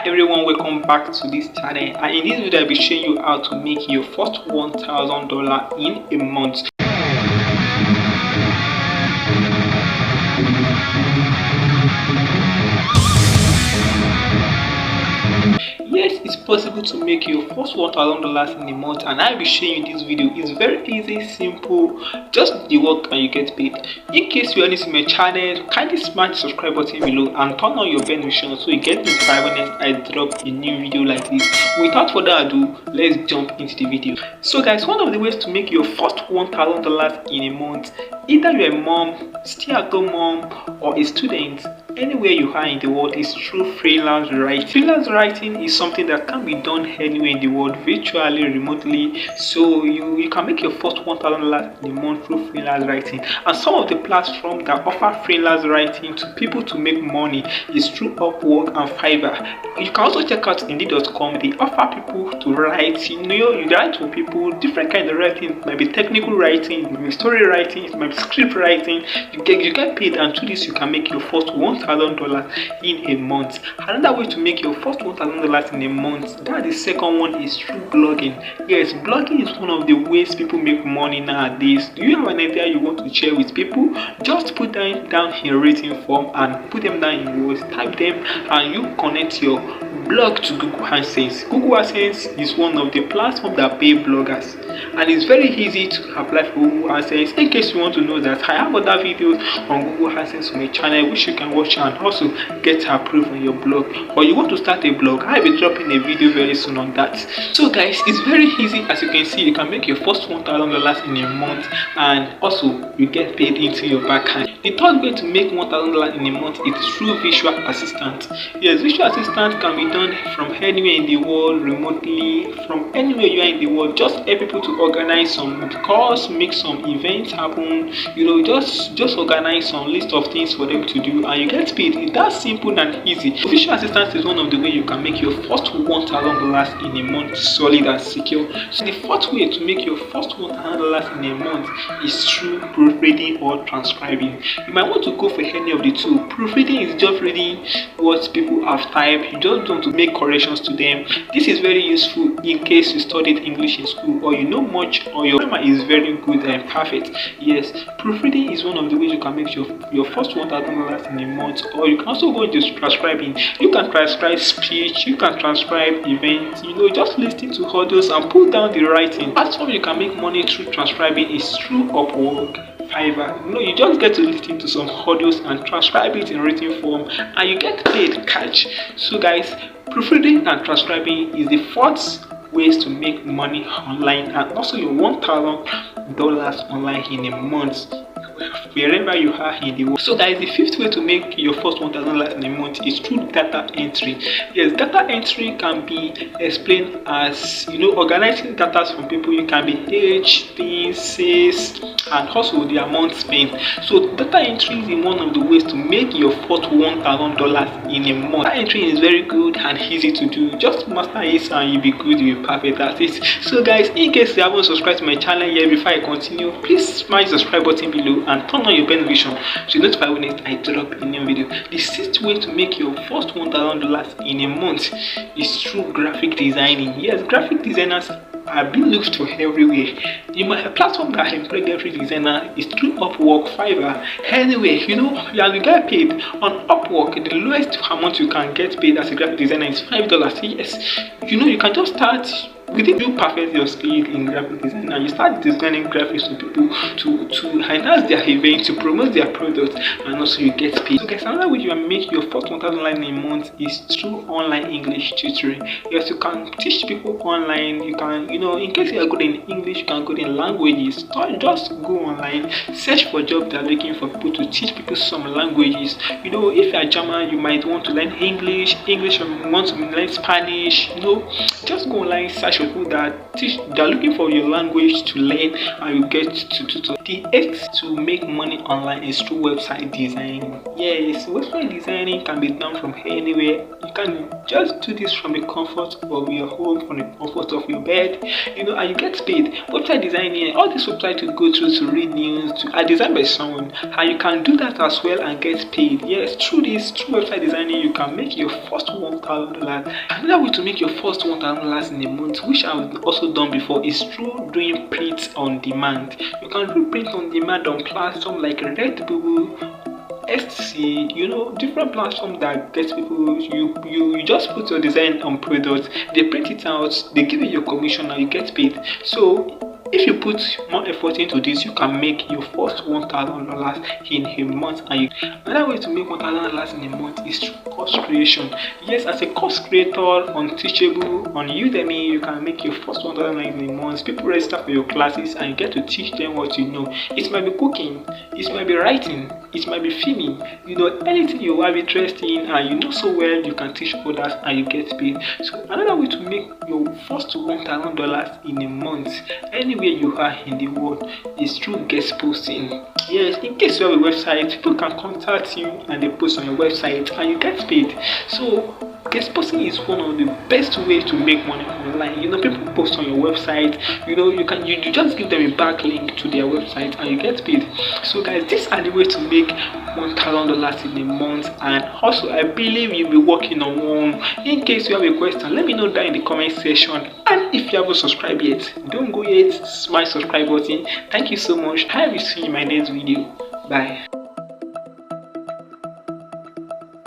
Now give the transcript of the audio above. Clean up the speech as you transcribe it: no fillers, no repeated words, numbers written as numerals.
everyone, welcome back to this channel, and in this video I'll be showing you how to make your first $1,000 in a month. Yes, it's possible to make your first $1,000 in a month, and I'll be showing you this video. It's very easy, simple, just the work and you get paid. In case you are new to my channel, kindly smash the subscribe button below and turn on your bell notification so you get notified when I drop a new video like this. Without further ado, let's jump into the video. So guys, one of the ways to make your first $1,000 in a month, either you're a mom, stay-at-home mom, or a student, anywhere you are in the world, is through freelance writing. Freelance writing is something that can be done anywhere in the world, virtually, remotely. So you can make your first $1,000 in a month through freelance writing. And some of the platforms that offer freelance writing to people to make money is through Upwork and Fiverr. You can also check out Indeed.com. They offer people to write. You write to people, different kind of writing. It might be technical writing, it might be story writing, it might be script writing. You get paid, and through this you can make your first $1,000 in a month. Another way to make your first $1,000 in a month, that the second one, is through blogging. Yes, blogging is one of the ways people make money nowadays. Do you have an idea you want to share with people? Just put them down in written form and put them down in words, type them, and you connect your blog to Google AdSense. Google AdSense is one of the platforms that pay bloggers, and it's very easy to apply for Google AdSense. In case you want to know that, I have other videos on Google AdSense on my channel which you can watch and also get approved on your blog. Or you want to start a blog, I'll be dropping a video very soon on that. So guys, it's very easy. As you can see, you can make your first $1,000 in a month, and also you get paid into your bank account. The third way to make $1,000 in a month is through virtual assistant. Yes, virtual assistant can be done from anywhere in the world, remotely, from anywhere you are in the world. Just help people to organize some calls, make some events happen, just organize some list of things for them to do, and you get paid. It's that simple and easy. Virtual assistant is one of the ways you can make your first $1,000 in a month solid and secure. So the fourth way to make your first $1,000 in a month is through proofreading or transcribing. You might want to go for any of the two. Proofreading is just reading what people have typed. You just want to make corrections to them. This is very useful in case you studied English in school, or you know much, or your grammar is very good and perfect. Yes, proofreading is one of the ways you can make your first $1,000 in a month. Or you can also go into transcribing. You can transcribe speech, you can transcribe events, just listen to audios and put down the writing. Platform you can make money through transcribing is through Upwork, Fiverr. You just get to listen to some audios and transcribe it in written form, and you get paid cash. So guys, proofreading and transcribing is the fourth ways to make money online, and also your $1,000 online in a month, wherever you are in the world. So guys, the fifth way to make your first $1,000 in a month is through data entry. Yes, data entry can be explained as organizing data from people. You can be age, things, sales, and also the amount spent. So data entry is one of the ways to make your first $1,000 in a month. Data entry is very good and easy to do. Just master it and you'll be good, you'll be perfect at it. So guys, in case you haven't subscribed to my channel yet, before I continue, please smash the subscribe button below and turn on your bell notification to notify when I drop a new video. The sixth way to make your first $1,000 in a month is through graphic designing. Yes, graphic designers are being looked for everywhere. A platform that employs graphic designer is through Upwork, Fiverr. Anyway, you get paid on Upwork. The lowest amount you can get paid as a graphic designer is $5. Yes, you can just start. Within you perfect your skill in graphic design, and you start designing graphics to people to enhance their event, to promote their product, and also you get paid. So guys, another way you can make your first $1,000 in a month is through online English tutoring. Yes, you can teach people online. You can, in case you are good in English, you can go in languages. Just go online, search for jobs that are looking for people to teach people some languages. If you are German, you might want to learn English. You want to learn Spanish. Just go online, search slash people they're looking for your language to learn, and you get to tutor. The 8th to make money online is through website design. Yes, website designing can be done from anywhere. You can just do this from the comfort of your home, from the comfort of your bed, and you get paid. Website designing, all these websites you go through to read news are designed by someone, and you can do that as well and get paid. Yes, through website designing, you can make your first $1,000. Another way to make your first $1,000 in a month, which I've also done before, is through doing print on demand. You can do print on demand on platforms like Redbubble, Etsy, different platforms that get people. You just put your design on products, they print it out, they give you your commission, and you get paid. So if you put more effort into this, you can make your first $1,000 in a month. And another way to make $1,000 in a month is through course creation. Yes, as a course creator on Teachable, on Udemy, you can make your first $1,000 in a month. People register for your classes, and you get to teach them what you know. It might be cooking, it might be writing, it might be filming. Anything you have interest in and you know so well, you can teach others and you get paid. So another way to make your first $1,000 in a month, anywhere you are in the world, is through guest posting. Yes, in case you have a website, people can contact you and they post on your website and you get paid. So guest posting is one of the best ways to make money online. People post on your website, you just give them a backlink to their website and you get paid. So guys, these are the ways to make $1,000 in a month, and also I believe you'll be working on one. In case you have a question, let me know down in the comment section, and if you haven't subscribed yet, don't go yet, smash subscribe button. Thank you so much. I will see you in my next video. Bye.